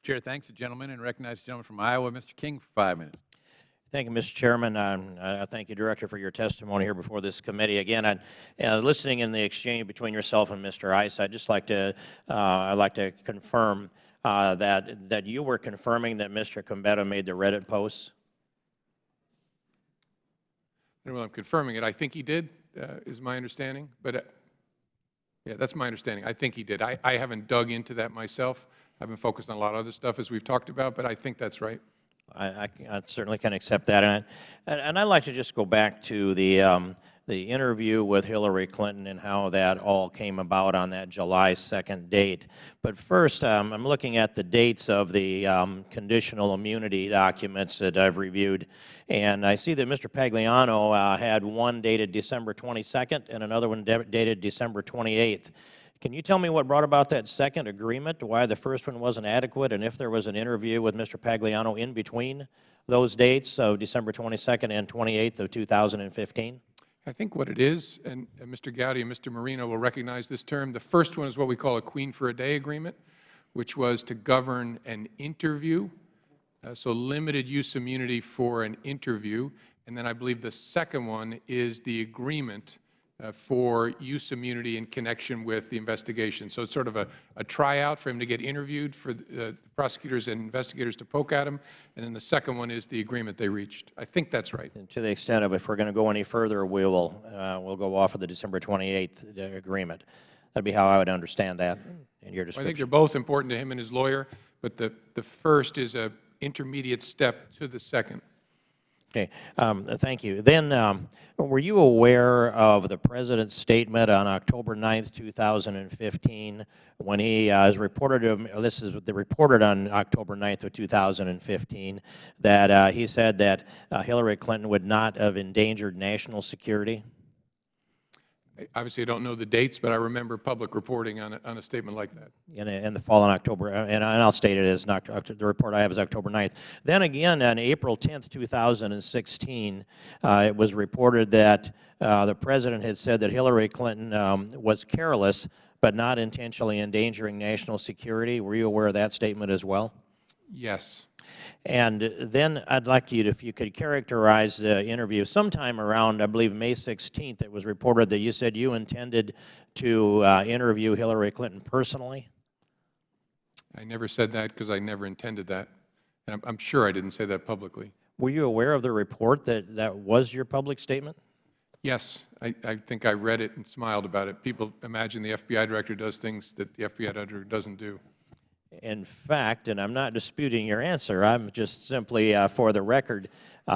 Chair thanks the gentleman and recognizes the gentleman from Iowa, Mr. King, for 5 minutes. Thank you, Mr. Chairman. I thank you, Director, for your testimony here before this committee. Again, listening in the exchange between yourself and Mr. Ice, I'd like to confirm that you were confirming that Mr. Combetta made the Reddit posts. Well, I'm confirming it. I think he did, is my understanding. But yeah, that's my understanding. I think he did. I haven't dug into that myself. I've been focused on a lot of other stuff, as we've talked about, but I think that's right. I certainly can accept that, and I'd like to just go back to the interview with Hillary Clinton and how that all came about on that July 2nd date. But first, I'm looking at the dates of the conditional immunity documents that I've reviewed, and I see that Mr. Pagliano had one dated December 22nd and another one dated December 28th. Can you tell me what brought about that second agreement, why the first one wasn't adequate, and if there was an interview with Mr. Pagliano in between those dates of December 22nd and 28th of 2015? I think what it is, and Mr. Gowdy and Mr. Marino will recognize this term, the first one is what we call a Queen for a Day agreement, which was to govern an interview, so limited use immunity for an interview. And then I believe the second one is the agreement for use immunity in connection with the investigation. So it's sort of a tryout for him to get interviewed, for prosecutors and investigators to poke at him, and then the second one is the agreement they reached. I think that's right. And to the extent of if we're going to go any further, we'll go off of the December 28th agreement. That'd be how I would understand that in your description. Well, I think they're both important to him and his lawyer, but the first is an intermediate step to the second. Okay, thank you. Then, were you aware of the President's statement on October 9th, 2015, when he is reported, this is reported on October 9th of 2015, that he said that Hillary Clinton would not have endangered national security? Obviously, I don't know the dates, but I remember public reporting on a statement like that. In the fall in October, and I'll state it as the report I have is October 9th. Then again, on April 10th, 2016, it was reported that the President had said that Hillary Clinton was careless but not intentionally endangering national security. Were you aware of that statement as well? Yes. And then I'd like you to, if you could characterize the interview. Sometime around, I believe, May 16th, it was reported that you said you intended to interview Hillary Clinton personally. I never said that because I never intended that. And I'm sure I didn't say that publicly. Were you aware of the report that was your public statement? Yes. I think I read it and smiled about it. People imagine the FBI director does things that the FBI director doesn't do. In fact, and I'm not disputing your answer, I'm just simply, for the record,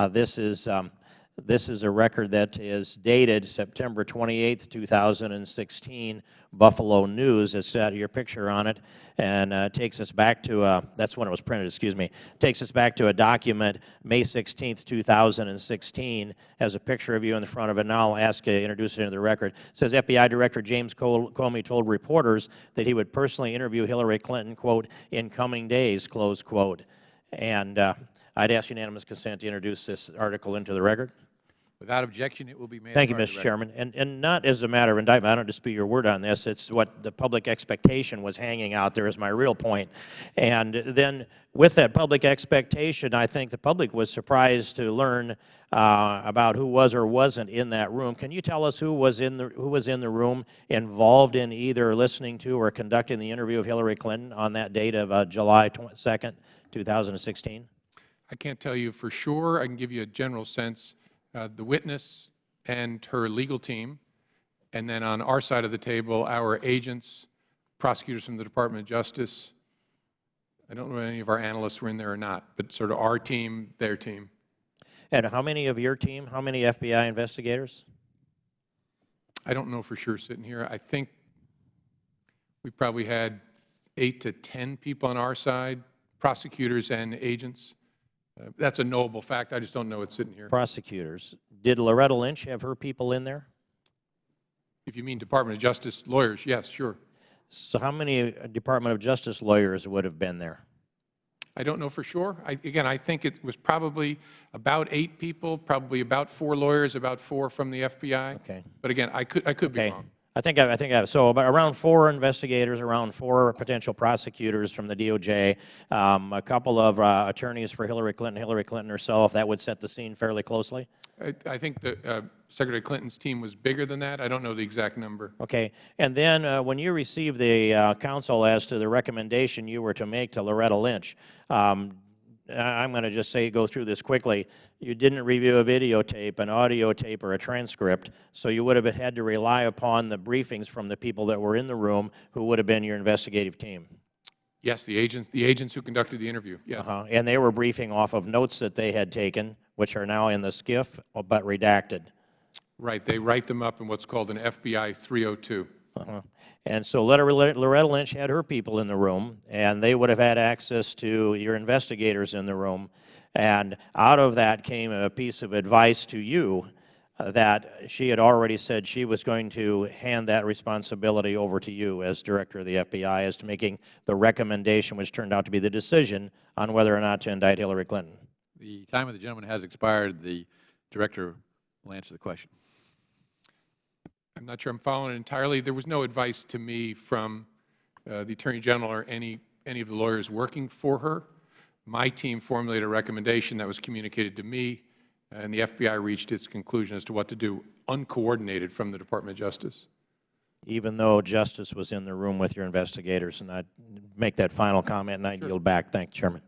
this is a record that is dated September 28th, 2016, Buffalo News. It's got your picture on it, and takes us back to, that's when it was printed, excuse me, takes us back to a document, May 16th, 2016, has a picture of you in the front of it, and I'll ask you to introduce it into the record. It says, FBI Director James Comey told reporters that he would personally interview Hillary Clinton, quote, in coming days, close quote. And I'd ask unanimous consent to introduce this article into the record. Without objection, it will be made. Thank you, Mr. Chairman. And not as a matter of indictment, I don't dispute your word on this. It's what the public expectation was hanging out there is my real point. And then with that public expectation, I think the public was surprised to learn about who was or wasn't in that room. Can you tell us who was in the room involved in either listening to or conducting the interview of Hillary Clinton on that date of July 2nd, 2016? I can't tell you for sure. I can give you a general sense. The witness and her legal team, and then on our side of the table, our agents, prosecutors from the Department of Justice. I don't know if any of our analysts were in there or not, but sort of our team, their team. And how many of your team, how many FBI investigators? I don't know for sure sitting here. I think we probably had 8 to 10 people on our side, prosecutors and agents. That's a knowable fact. I just don't know it sitting here. Prosecutors. Did Loretta Lynch have her people in there? If you mean Department of Justice lawyers, yes, sure. So how many Department of Justice lawyers would have been there? I don't know for sure. Again, I think it was probably about 8 people, probably about 4 lawyers, about 4 from the FBI. Okay. But again, I could be wrong. I think so about around 4 investigators, around 4 potential prosecutors from the DOJ, a couple of attorneys for Hillary Clinton herself. That would set the scene fairly closely. I think that Secretary Clinton's team was bigger than that. I don't know the exact number. Okay. And then when you received the counsel as to the recommendation you were to make to Loretta Lynch, I'm going to just go through this quickly. You didn't review a videotape, an audio tape, or a transcript, so you would have had to rely upon the briefings from the people that were in the room who would have been your investigative team. Yes, the agents who conducted the interview, yes. And they were briefing off of notes that they had taken, which are now in the SCIF, but redacted. Right, they write them up in what's called an FBI 302. And so Loretta Lynch had her people in the room, and they would have had access to your investigators in the room. And out of that came a piece of advice to you that she had already said she was going to hand that responsibility over to you as director of the FBI as to making the recommendation, which turned out to be the decision on whether or not to indict Hillary Clinton. The time of the gentleman has expired. The director will answer the question. I'm not sure I'm following it entirely. There was no advice to me from the Attorney General or any of the lawyers working for her. My team formulated a recommendation that was communicated to me, and the FBI reached its conclusion as to what to do, uncoordinated from the Department of Justice. Even though Justice was in the room with your investigators, and I'd make that final comment, and I'd yield back. Thank you, Chairman.